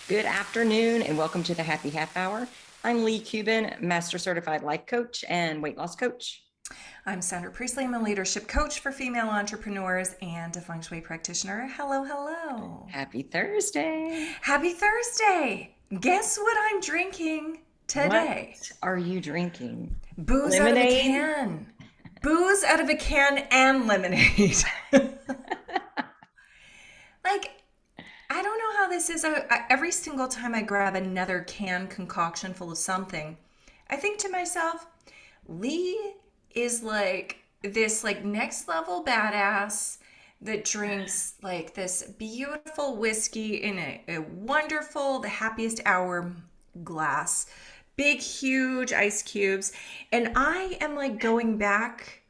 Good afternoon and welcome to the Happy Half Hour. I'm Leigh Kubin, Master Certified Life Coach and Weight Loss Coach. I'm Sandra Priestley. I'm a leadership coach for female entrepreneurs and a feng shui practitioner. Hello, hello. Happy Thursday. Happy Thursday. Guess what I'm drinking What today? are you drinking? Booze out of a Lemonade? can. Booze out of a can and lemonade. Like, I don't know how this is. Every single time I grab another can concoction full of something, I think to myself, Leigh is like this next level badass that drinks like this beautiful whiskey in a wonderful, the happiest hour glass, big, huge ice cubes. And I am like going back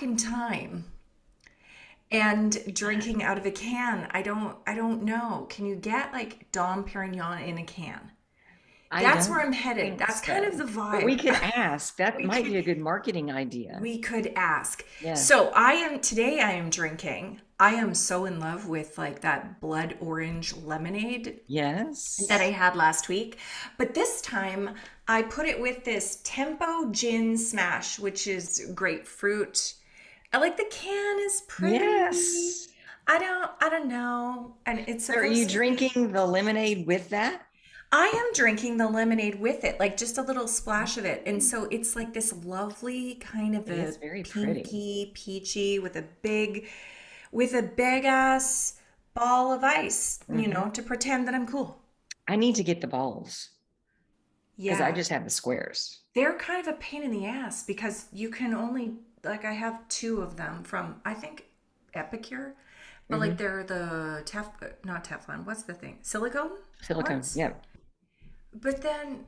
in time and drinking out of a can. I don't know. Can you get like Dom Perignon in a can? I That's where don't I'm headed. think That's kind of so. the But we vibe. could ask. That We might could be a good marketing idea. we could ask. Yeah. So I am drinking. I am so in love with like that blood orange lemonade that I Yes. had last week. But this time I put it with this Tempo Gin Smash, which is grapefruit. I like the can is pretty. Yes. I don't know. And it's So are you supposed to be. drinking the lemonade with that? I am drinking the lemonade with it, like just a little splash of it. And so it's like this lovely kind of It a is very pretty. pinky, peachy with a big ass ball of ice, Hmm. to pretend that I'm cool. I need to get the balls because I Yeah. just have the squares. They're kind of a pain in the ass because you can only like I have two of them from I think Epicure, but like Hmm. they're the not Teflon, what's the thing? Silicone Silicone. ones? Yep. But then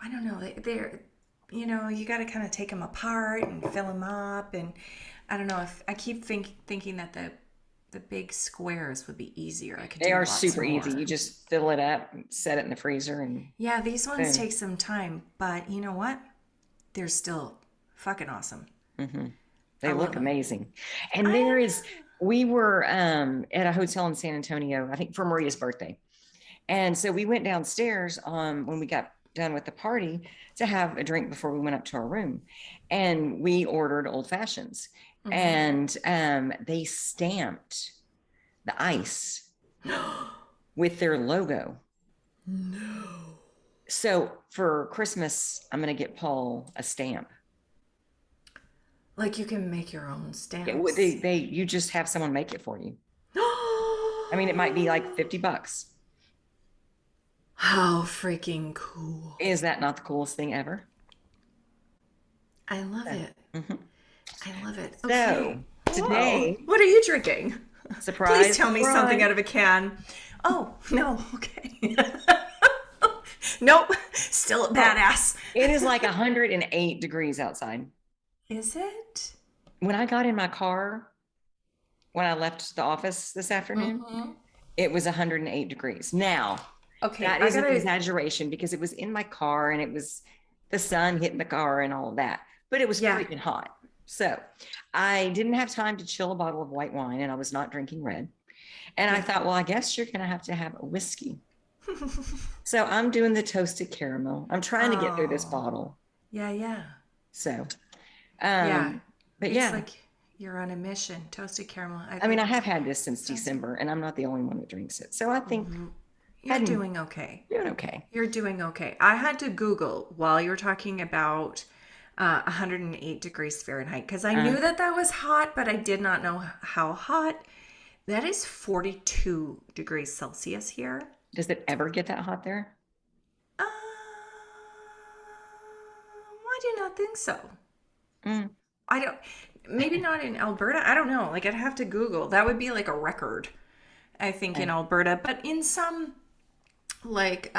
I don't know. They're, you got to kind of take them apart and fill them up. And I don't know if I keep thinking that the big squares would be easier. I could They do are lots super easy. You more. just fill it up, set it in the freezer, and Yeah, these ones boom. take some time, but you know what? They're still fucking awesome. Hmm. I They love look them. amazing. And I there is, know. we were at a hotel in San Antonio, I think for Maria's birthday. And so we went downstairs when we got done with the party to have a drink before we went up to our room. And we ordered old fashions. Hmm. And they stamped the ice with their logo. No. So for Christmas, I'm going to get Paul a stamp. Like you can make your own Yeah, stamps. you just have someone make it for you. I mean, it might be like $50. How freaking cool. Is that not the coolest thing ever? I love it. Mhm. I love it. Okay. So Whoa. today, What are you drinking? Please surprise, tell me something surprise, out of a can. Oh, no. Okay. Nope. Still a oh, badass. it is like 108 degrees outside. Is it? When I got in my car, when I left the office this afternoon, Mm-hmm. it was 108 degrees. Now, Okay, that I is an gotta. exaggeration because it was in my car and it was the sun hitting the car and all of that, but it was Yeah. freaking hot. So I didn't have time to chill a bottle of white wine and I was not drinking red. And I Yeah. thought, well, I guess you're going to have a whiskey. So I'm doing the toasted caramel. I'm trying to get through this Oh. bottle. Yeah, yeah. So, Yeah. but It's yeah, like you're on a mission. Toasted caramel. I I mean, I think have had this since sounds good. December and I'm not the only one that drinks it. So I think You're I'm doing okay. doing okay. You're doing okay. I had to Google while you were talking about 108 degrees Fahrenheit because I Uh, knew that that was hot, but I did not know how hot. That is 42 degrees Celsius here. does it ever get that hot there? I do not think so. Mm, I don't, maybe not in Alberta. I don't know. Like, I'd have to Google. That would be like a record, I think, in okay. Alberta. But in some like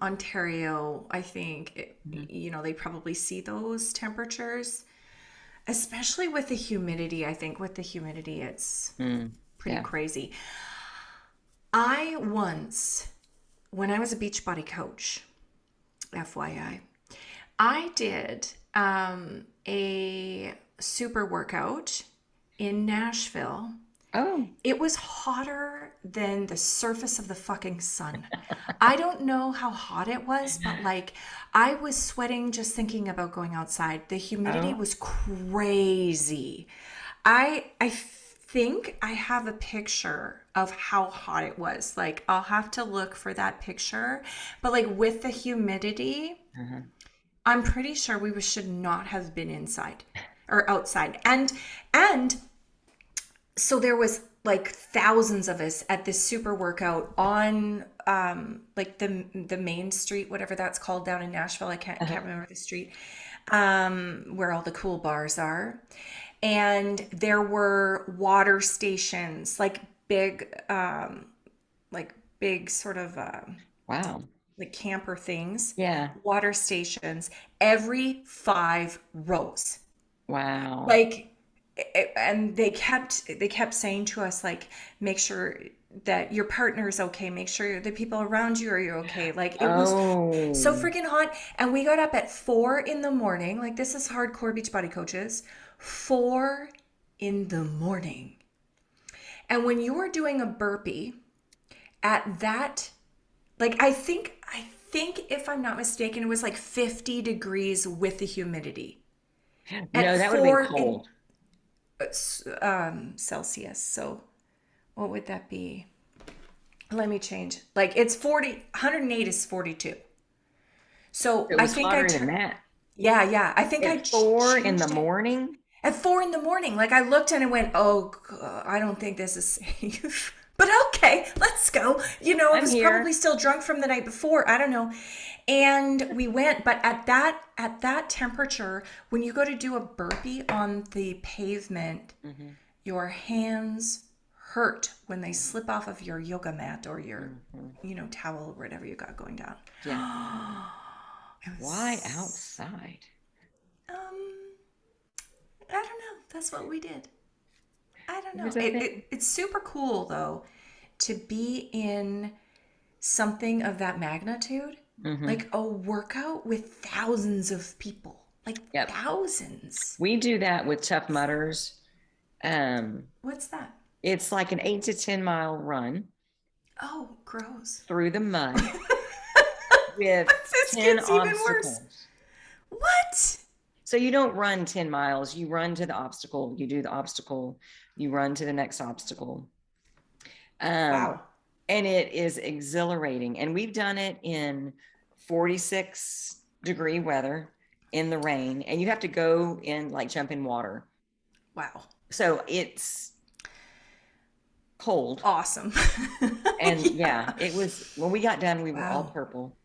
Ontario, I think Mhm. they probably see those temperatures, especially with the humidity. I think with the humidity, it's Mm, pretty yeah. crazy. I once, when I was a Beachbody coach, FYI, I did a super workout in Nashville Oh, It was hotter than the surface of the fucking sun. I don't know how hot it was, but like I was sweating just thinking about going outside. The humidity oh, was crazy. I think I have a picture of how hot it was. Like I'll have to look for that picture. But like with the humidity, uh-huh. I'm pretty sure we should not have been inside or outside. And so there was like thousands of us at this super workout on like the main street, whatever that's called down in Nashville. I can't Uh-huh. remember the street, where all the cool bars are. And there were water stations, like big sort of Wow. like camper things, Yeah. water stations every 5 rows. Wow. Like, and they kept saying to us, like, make sure that your partner is okay, make sure the people around you are okay. Like, it was so Oh, freaking hot. And we got up at 4 in the morning. Like, this is hardcore beach body coaches. 4 in the morning. And when you are doing a burpee at that, like, I think if I'm not mistaken, it was like 50 degrees with the humidity at no, that would have been four in cold. Celsius. So what would that be? Let me change. Like it's 40, 108 is 42. So It I was think I hotter than turned, that. yeah, yeah. I think I At 4 in the changed it morning, at 4 in the morning. Like I looked and I went, oh, God, I don't think this is safe. But okay, let's go. I I'm was here. probably still drunk from the night before. I don't know. And we went, but at that temperature, when you go to do a burpee on the pavement, Hmm. your hands hurt when they slip off of your yoga mat or your, Hmm. towel or whatever you got going down. Yeah. It Why was, outside? um, I don't know. That's what we did. I don't It know. was a thing. It's super cool though to be in something of that magnitude, Hmm. like a workout with thousands of people, like Yep. thousands. We do that with Tough Mudders. Um, What's that? it's like an 8 to 10 mile run Oh, gross. through the mud with This 10 gets even worse. obstacles. What? So you don't run 10 miles, you run to the obstacle, you do the obstacle, you run to the next obstacle. Um, Wow. and it is exhilarating. And we've done it in 46-degree weather in the rain, and you have to go in like jump in water. Wow. So it's cold. Awesome. And yeah, Yeah. it was when we got done, we were all Wow. purple.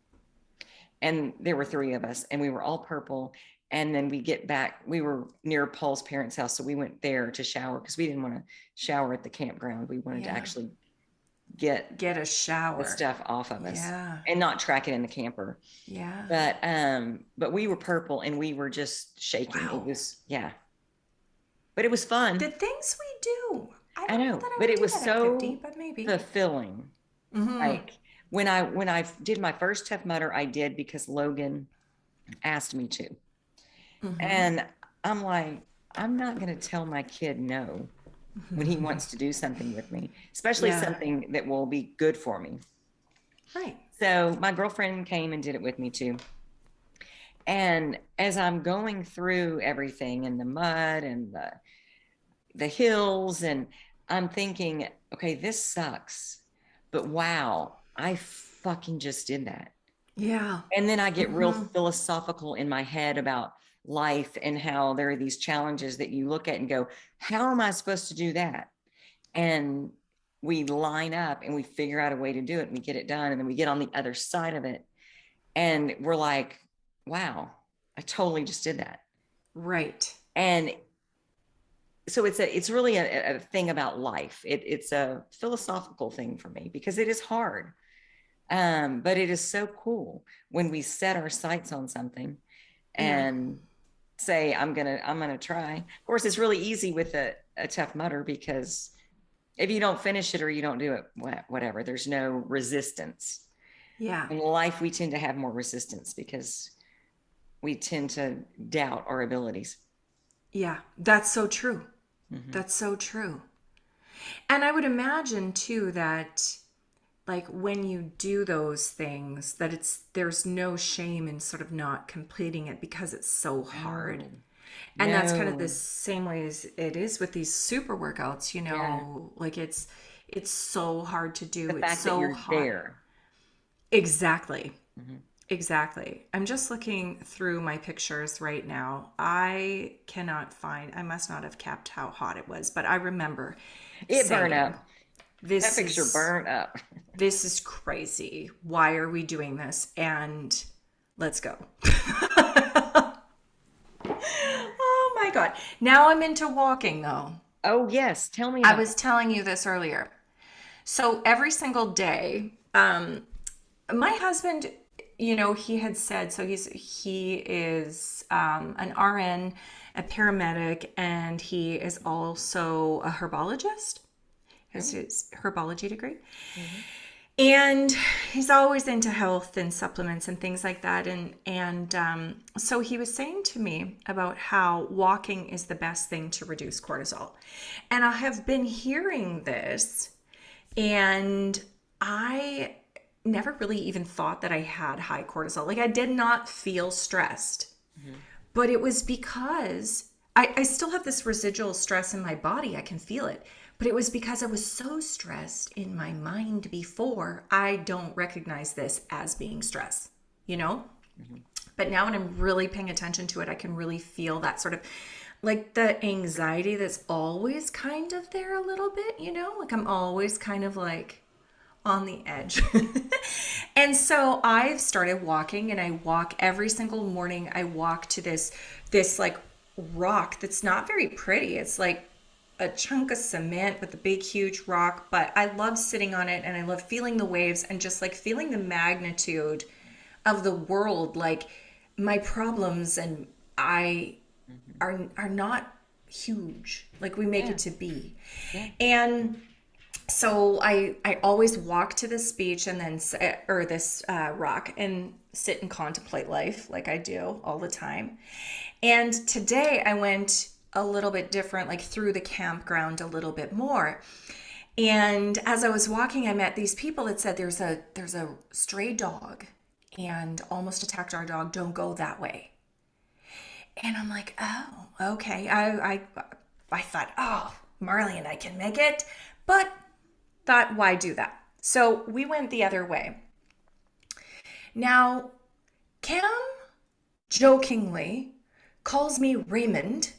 And there were three of us, and we were all purple. And then we get back, we were near Paul's parents' house. So we went there to shower because we didn't want to shower at the campground. We wanted to Yeah. actually get Get a the shower. stuff off of us Yeah. and not track it in the camper. Yeah. But we were purple and we were just shaking. It Wow. was, yeah, but it was fun. The things we do. I I don't know know, that I but would it do was that at 50, so but maybe. fulfilling. Mm-hmm. Like when I did my first Tough Mudder, I did because Logan asked me to. Mm-hmm. And I'm like, I'm not going to tell my kid no when he wants to do something with me, especially Yeah. something that will be good for me. Right. So my girlfriend came and did it with me too. And as I'm going through everything in the mud and the hills, and I'm thinking, okay, this sucks, but wow, I fucking just did that. Yeah. And then I get real Mm-hmm. philosophical in my head about life and how there are these challenges that you look at and go, how am I supposed to do that? And we line up and we figure out a way to do it and we get it done. And then we get on the other side of it and we're like, wow, I totally just did that. Right. And so it's really a thing about life. It's a philosophical thing for me because it is hard. But it is so cool when we set our sights on something Yeah. and say, I'm gonna try. Of course, it's really easy with a Tough Mudder because if you don't finish it or you don't do it, whatever, there's no resistance. Yeah. In life, we tend to have more resistance because we tend to doubt our abilities. Yeah. That's so true. Mm-hmm. That's so true. And I would imagine too that like when you do those things that there's no shame in sort of not completing it because it's so hard. No, And that's kind of the no. same way as it is with these super workouts, Yeah. like it's so hard to The do. It's fact that so you're hard. there. Exactly. Mhm. Exactly. I'm just looking through my pictures right now. I must not have kept how hot it was, but I remember It burned saying, up. That this picture is burned up. this is crazy. Why are we doing this? And let's go. Oh my God. Now I'm into walking though. Oh, yes. Tell me I about was it. telling you this earlier. So every single day, my husband, he had said, so he is an RN, a paramedic, and he is also a herbologist. Has Oh, his herbology degree. mhm. And he's always into health and supplements and things like that. And so he was saying to me about how walking is the best thing to reduce cortisol. And I have been hearing this, and I never really even thought that I had high cortisol. Like I did not feel stressed, Mhm. but it was because I still have this residual stress in my body. I can feel it. But it was because I was so stressed in my mind before, I don't recognize this as being stress, you know? Mhm. But now when I'm really paying attention to it, I can really feel that sort of like the anxiety that's always kind of there a little bit, Like I'm always kind of like on the edge. And so I've started walking, and I walk every single morning. I walk to this like rock that's not very pretty. It's like a chunk of cement with a big huge rock, but I love sitting on it, and I love feeling the waves and just like feeling the magnitude of the world. Like my problems and I Mhm. are not huge like we make Yeah. it to be. Yeah. And so I always walk to this beach and then or this rock and sit and contemplate life like I do all the time. And today I went a little bit different, like through the campground a little bit more. And as I was walking, I met these people that said there's a stray dog and almost attacked our dog. Don't go that way. And I'm like, oh, okay. I thought, oh, Marley and I can make it, but thought, why do that? So we went the other way. Now, Cam jokingly calls me Raymond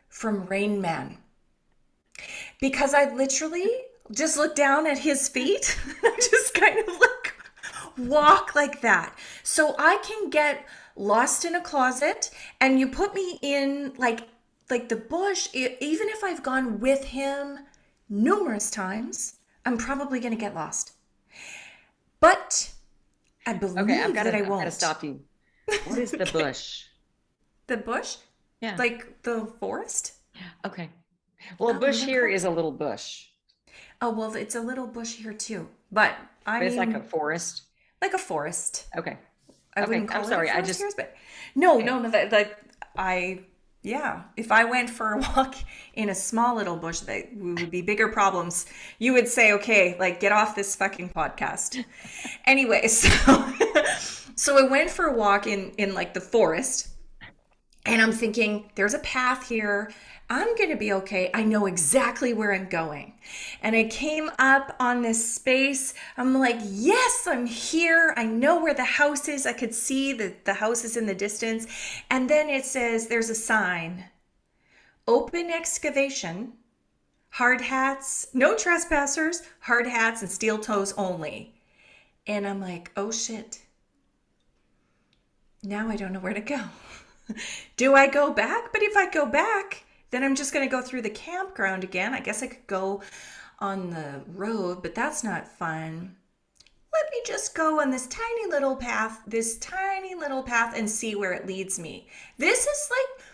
from Rain Man because I literally just look down at his feet and I just kind of like walk like that. So I can get lost in a closet and you put me in like the bush, even if I've gone with him numerous times, I'm probably going to get lost. But I Okay, believe that I I've gotta won't. stop you. What is the Okay. bush? The bush? Yeah. Like the forest? Okay. Well, a Oh, you bush don't here know? is a little bush, Oh, well, it's a little bush here too. But I but it's like a mean, forest. like a forest. Okay. I Okay. wouldn't I'm call it a sorry. I forest just, here, but no, okay. no, no. That I, yeah. If I went for a walk in a small little bush, that would be bigger problems. You would say, okay, like get off this fucking podcast. Anyway, so so I went for a walk in like the forest, and I'm thinking, there's a path here. I'm going to be okay. I know exactly where I'm going. And I came up on this space. I'm like, yes, I'm here. I know where the house is. I could see the house is in the distance. And then it says there's a sign, open excavation, hard hats, no trespassers, hard hats, and steel toes only. And I'm like, oh shit. Now I don't know where to go. Do I go back? But if I go back, then I'm just going to go through the campground again. I guess I could go on the road, but that's not fun. Let me just go on this tiny little path, and see where it leads me. This is like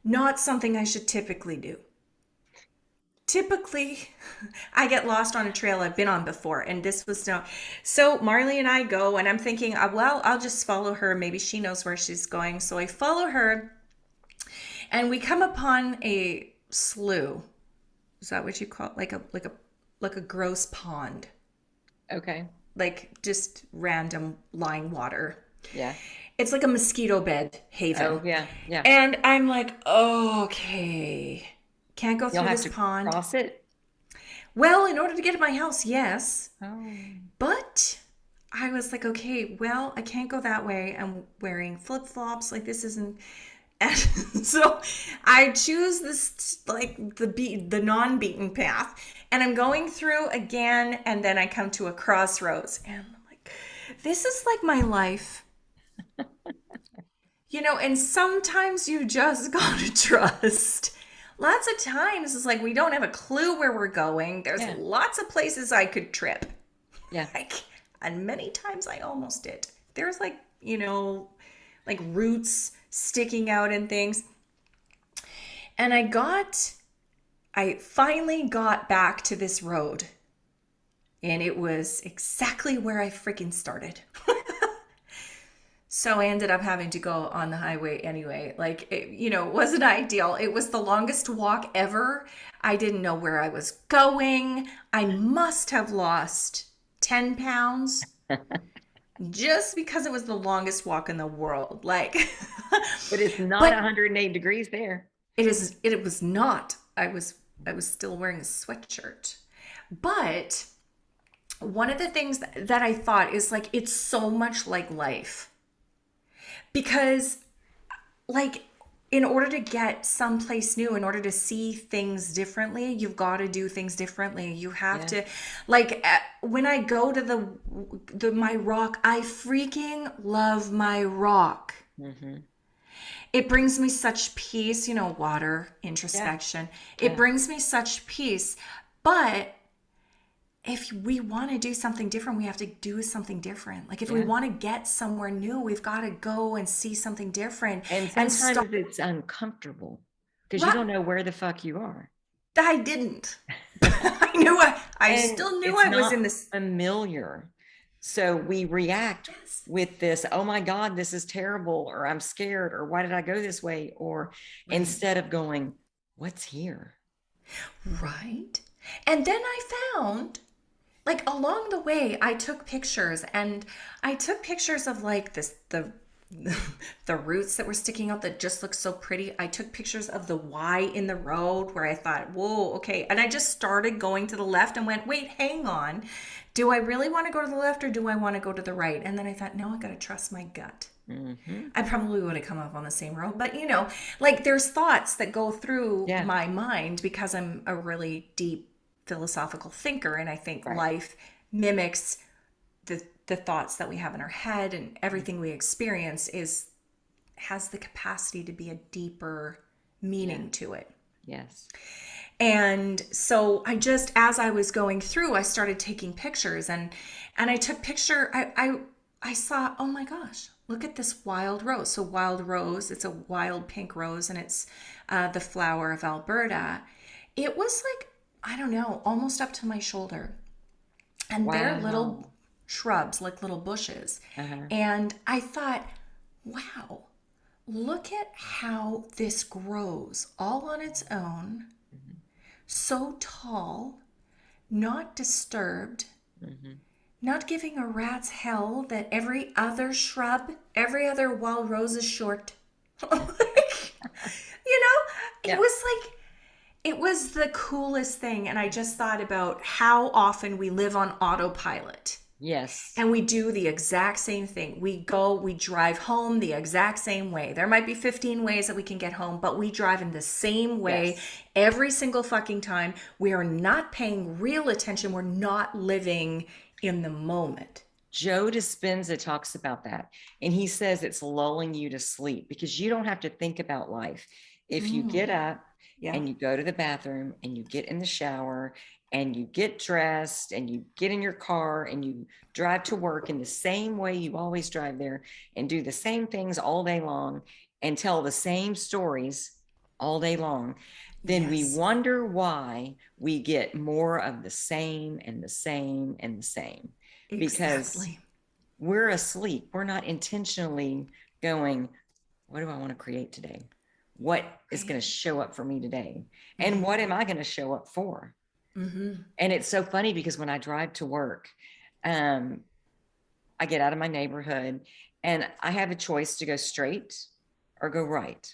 not something I should typically do. Typically, I get lost on a trail I've been on before, and this was no. So Marley and I go, and I'm thinking, well, I'll just follow her. Maybe she knows where she's going. So I follow her, and we come upon a slough. Is that what you call it? Like a gross pond, Okay. like just random lying water. Yeah. It's like a mosquito bed Oh, haven. yeah. Yeah. And I'm like, oh, okay. Can't go You'll through have this to pond. cross it. Well, in order to get to my house, yes. Oh. But I was like, okay, well, I can't go that way. I'm wearing flip flops. Like, this isn't. And so I choose this, like, the non beaten path. And I'm going through again. And then I come to a crossroads. And I'm like, this is like my life. And sometimes you just gotta trust. Lots of times it's like we don't have a clue where we're going. There's Yeah. lots of places I could trip. Yeah. Like, and many times I almost did. There's like roots sticking out and things. And I finally got back to this road. And it was exactly where I freaking started. So I ended up having to go on the highway anyway. Like, it wasn't ideal. It was the longest walk ever. I didn't know where I was going. I must have lost 10 pounds just because it was the longest walk in the world. Like, But it's not but 108 degrees there. it was not. I was still wearing a sweatshirt. But one of the things that I thought is like, it's so much like life. Because, like, in order to get someplace new, in order to see things differently, you've got to do things differently. You have Yeah. to, like, when I go to the my rock, I freaking love my rock. Hmm. It brings me such peace, water, Yeah. introspection. It Yeah. brings me such peace. But if we want to do something different, we have to do something different. Like, if we Yeah. want to get somewhere new, we've got to go and see something different And and start. sometimes it's uncomfortable because you Right. don't know where the fuck you are. I didn't. I And still knew it's I was not in this. familiar. So we react Yes. with this, oh my God, this is terrible, or I'm scared, or why did I go this way? Or Right. instead of going, what's here? Right. And then I found, like, along the way, I took pictures, and I took pictures of, like, the roots that were sticking out that just looked so pretty. I took pictures of the Y in the road where I thought, whoa, okay. And I just started going to the left and went, wait, hang on. Do I really want to go to the left or do I want to go to the right? And then I thought, no, I got to trust my gut. Hmm. I probably would have come up on the same road, but like, there's thoughts that go through Yeah. my mind because I'm a really deep philosophical thinker, and I think Right. life mimics the thoughts that we have in our head, and everything we experience is has the capacity to be a deeper Yeah. meaning to it. Yes. And so as I was going through, I started taking pictures, and I took picture. I saw, oh my gosh, look at this wild rose. So wild rose, it's a wild pink rose, and it's the flower of Alberta. It was like, I don't know, almost up to my shoulder, and they're little Wow. shrubs, like little bushes. Uh-huh. And I thought, wow, look at how this grows all on its own, Hmm. so tall, not disturbed, Hmm. not giving a rat's hell that every other shrub, every other wild rose is short. Like, it Yeah. was like, it was the coolest thing. And I just thought about how often we live on autopilot. Yes. And we do the exact same thing. We drive home the exact same way. There might be 15 ways that we can get home, but we drive in the same way Yes. every single fucking time. We are not paying real attention. We're not living in the moment. Joe Dispenza talks about that. And he says it's lulling you to sleep because you don't have to think about life. If you get Mm, up yeah. and you go to the bathroom and you get in the shower and you get dressed and you get in your car and you drive to work in the same way you always drive there and do the same things all day long and tell the same stories all day long, then we Yes. wonder why we get more of the same and the same and the same because Exactly. we're asleep. We're not intentionally going, what do I want to create today? what is Right. going to show up for me today? And Mm-hmm. what am I going to show up for? Mm-hmm. And it's so funny because when I drive to work, um, I get out of my neighborhood and I have a choice to go straight or go right.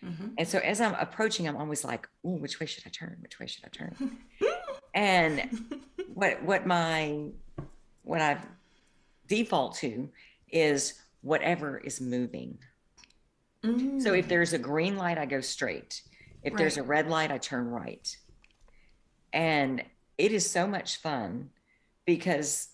Mm-hmm. And so as I'm approaching, I'm always like, "Ooh, which way should I turn? Which way should I turn?" And what my what I default to is whatever is moving. So if Mm. there's a green light, I go straight. If there's Right. a red light, I turn right. And it is so much fun because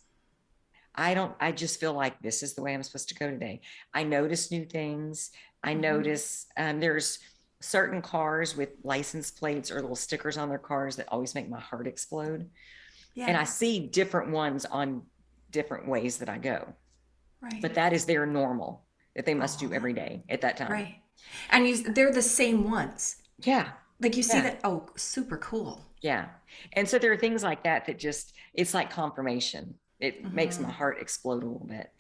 I just feel like this is the way I'm supposed to go today. I notice new things. I Mm-hmm. notice there's certain cars with license plates or little stickers on their cars that always make my heart explode. And Yeah. I see different ones on different ways that I go, Right. but that is their normal that they must do Oh, every day at that time. right. And they're the same ones. Yeah. Like you see Yeah. that. Oh, super cool. Yeah. And so there are things like that that just, it's like confirmation. It makes my Mm-hmm. heart explode a little bit.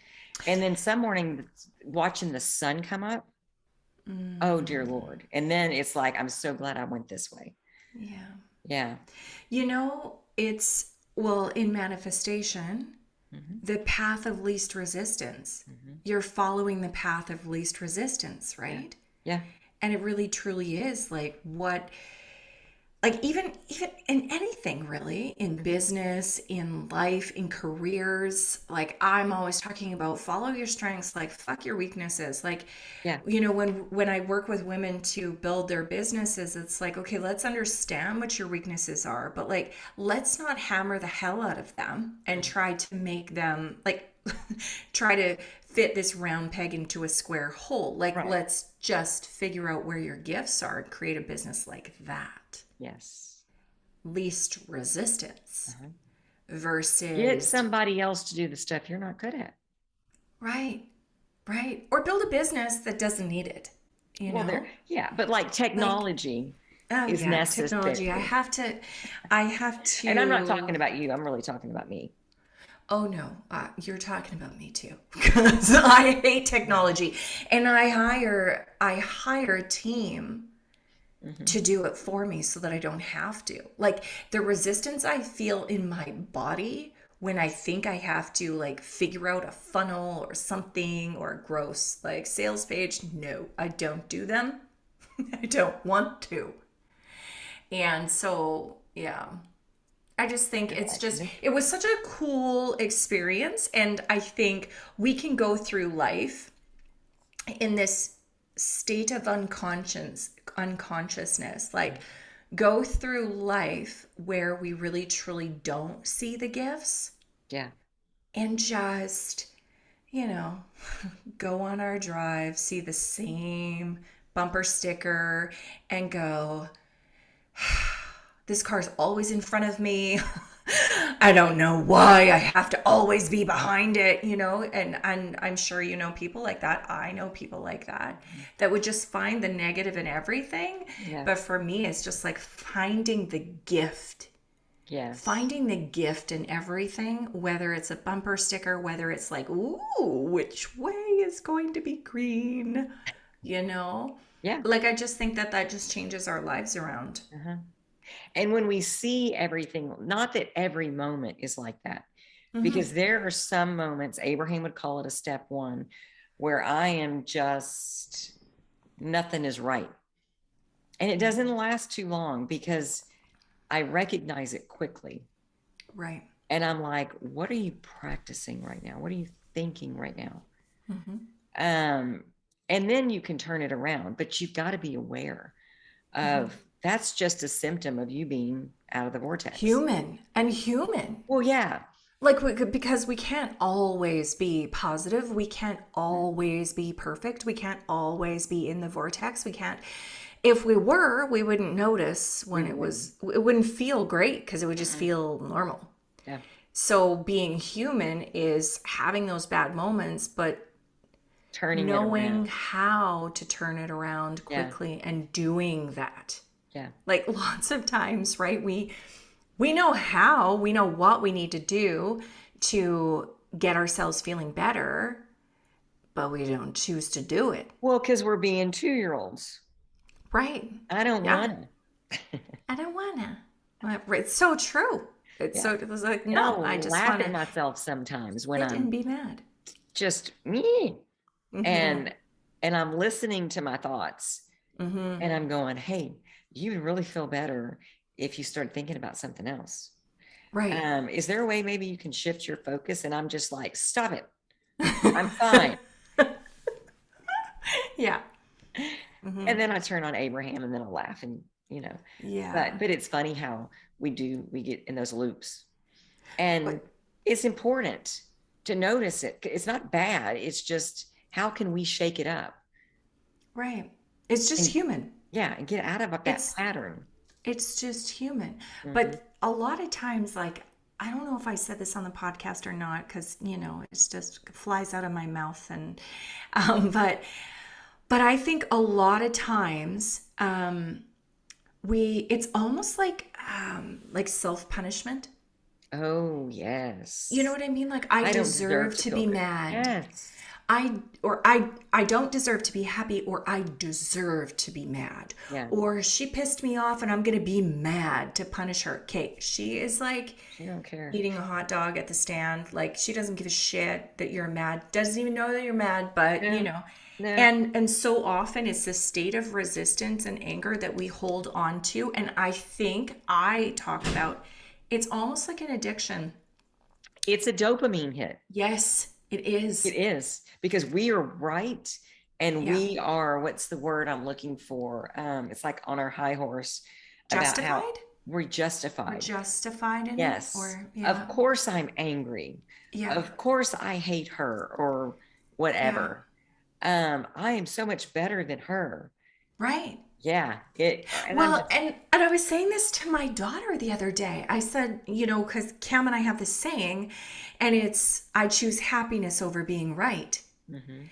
And then some morning, watching the sun come up, oh, dear Mm. Lord. And then it's like, I'm so glad I went this way. Yeah. Yeah. It's, well, in manifestation, Mm-hmm. the path of least resistance. Mm-hmm. You're following the path of least resistance, Yeah. right? Yeah. And it really truly is like what, like even in anything really, in business, in life, in careers, like I'm always talking about follow your strengths, like fuck your weaknesses. Like, Yeah. when I work with women to build their businesses, it's like, okay, let's understand what your weaknesses are, but like let's not hammer the hell out of them and try to make them like try to fit this round peg into a square hole. Like, Right. let's just figure out where your gifts are and create a business like that. Yes. Least resistance Uh-huh. Get versus, somebody else to do the stuff you're not good at. right, right. Or build a business that doesn't need it, you Well, there, know? yeah, but like Like, technology oh is yeah, technology. necessary. I have And I'm not talking to, about you. I'm really talking about me. oh no, you're talking about me too. Because I hate technology. And I hire a team Mm-hmm. to do it for me so that I don't have to. Like the resistance I feel in my body when I think I have to like figure out a funnel or something or a gross like sales page. No, I don't do them. I don't want to. And so, yeah, I just think it was such a cool experience. And I think we can go through life in this state of unconsciousness, like go through life where we really truly don't see the gifts Yeah. and just, you know, go on our drive, see the same bumper sticker and go, this car's always in front of me. I don't know why I have to always be behind it, and I'm sure you know people like that. I know people like that that would just find the negative in everything. Yeah. But for me, it's just like finding the gift. Yes. Finding the gift in everything, whether it's a bumper sticker, whether it's like, ooh, which way is going to be green, you know? Yeah. Like I just think that that just changes our lives around. Uh-huh. And when we see everything, not that every moment is like that, Mm-hmm. because there are some moments, Abraham would call it a step one, where I am just, nothing is right. And it doesn't last too long because I recognize it quickly. Right. And I'm like, what are you practicing right now? What are you thinking right now? Mm-hmm. Um, and then you can turn it around, but you've got to be aware Mm-hmm. of that's just a symptom of you being out of the vortex. Human and human. Well, yeah. Like because we can't always be positive. We can't always be perfect. We can't always be in the vortex. We can't. If we were, we wouldn't notice We when wouldn't. it wouldn't feel great because it would just Mm-mm. feel normal. Yeah. So being human is having those bad moments, but Turning it knowing around. how to turn it around Yeah. quickly and doing that. Yeah. Like lots of times, right? We know how, we know what we need to do to get ourselves feeling better, but we don't choose to do it. Well, because we're being 2-year-olds. Right. I don't Yeah. want to. I don't wanna. It's so true. It's Yeah. so, it was like, And no, I I'll just laugh want at to myself sometimes when sit and I'm be mad. just me Mm-hmm. and I'm listening to my thoughts Mm-hmm. and I'm going, hey, you would really feel better if you start thinking about something else. Right. Is there a way maybe you can shift your focus? And I'm just like, stop it. I'm fine. Yeah. Mm-hmm. And then I turn on Abraham and then I'll laugh and, Yeah. but it's funny how we get in those loops. And But it's important to notice it. It's not bad. It's just, how can we shake it up? right. It's just And human. yeah, and get out of that It's pattern. it's just human. Mm-hmm. But a lot of times, like, I don't know if I said this on the podcast or not, because it's just flies out of my mouth, and but I think a lot of times we it's almost like self punishment. Oh, You know yes. what I mean? Like, I I don't deserve deserve to to feel be good. mad. Yes. I don't deserve to be happy, or I deserve to be mad. Yeah. Or she pissed me off and I'm going to be mad to punish her. Okay, she is like She don't care. eating a hot dog at the stand. Like, she doesn't give a shit that you're mad. Doesn't even know that you're mad, but No, no. And so often it's this state of resistance and anger that we hold on to, and I think I talk about it's almost like an addiction. It's a dopamine hit. Yes, it It is. is, because we are right. And Yeah. we are, what's the word I'm looking for? It's like on our high horse about how Justified? we're We're justified. justified in it, Yes. or Of yeah. course I'm angry. Yeah. Of course I hate her or Yeah. whatever. I am so much better than her. Right. Yeah. And I'm Well, just, and I was saying this to my daughter the other day. I said, because Cam and I have this saying, and it's, I choose happiness over being right. mhm.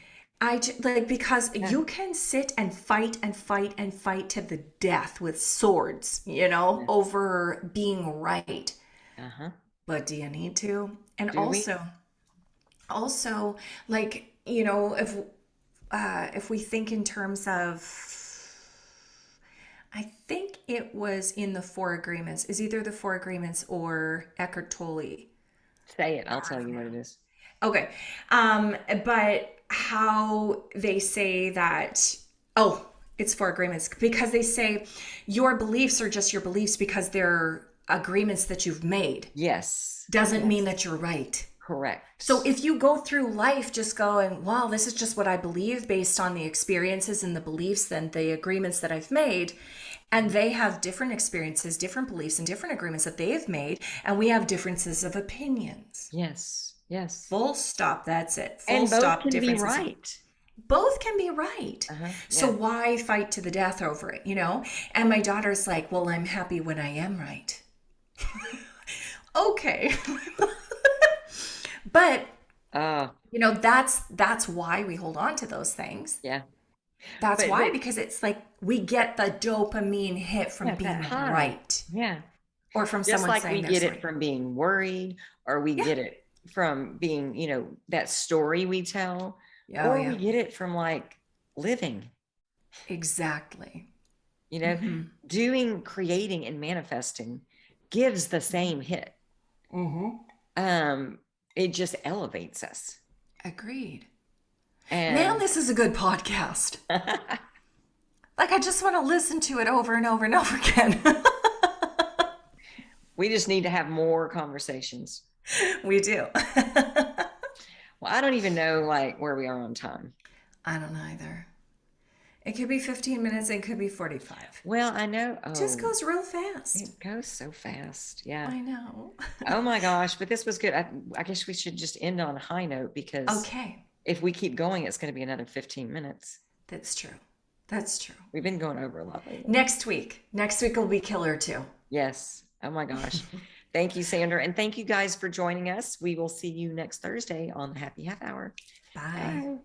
Like, because Yeah. you can sit and fight and fight and fight to the death with swords, Yeah. over being right. Uh-huh. But do you need to? And Do we? also, like, if we think in terms of, I think it was in the Four Agreements, is either the Four Agreements or Eckhart Tolle. Say it. I'll tell you what it is. Okay. But how they say that, oh, it's Four Agreements, because they say your beliefs are just your beliefs because they're agreements that you've made. Yes. Doesn't mean Yes. that you're right. Correct. So if you go through life just going, well, this is just what I believe based on the experiences and the beliefs and the agreements that I've made, and they have different experiences, different beliefs, and different agreements that they've made, and we have differences of opinions. Yes. Yes. Full stop, that's it. Full And both stop, can be differences. right. Both can be right. Uh-huh. So Yeah. why fight to the death over it, And my daughter's like, well, I'm happy when I am right. Okay. But Oh, that's why we hold on to those things. yeah. That's why, But because it's like we get the dopamine hit from yeah, that being high. right, Yeah. or from Just someone like we saying they're get it sorry. from being worried, or we Yeah. get it from being, that story we tell, Oh or we yeah. get it from like living, Exactly. you know, Mm-hmm. doing, creating, and manifesting gives the same hit. Mm-hmm. It just elevates us. Agreed. Man, And this is a good podcast. Like, I just want to listen to it over and over and over again. we just need to have more conversations. We do. Well, I don't even know like where we are on time. I don't either. It could be 15 minutes, it could be 45. Well, I know. It just Oh, goes real fast. it goes so fast. Yeah. I know. Oh my gosh, but this was good. I guess we should just end on a high note, because Okay. if we keep going, it's going to be another 15 minutes. That's true. That's true. We've been going over a lot lately. Next week will be killer too. Yes. Oh my gosh. Thank you, Sandra. And thank you guys for joining us. We will see you next Thursday on the Happy Half Hour. Bye. Bye.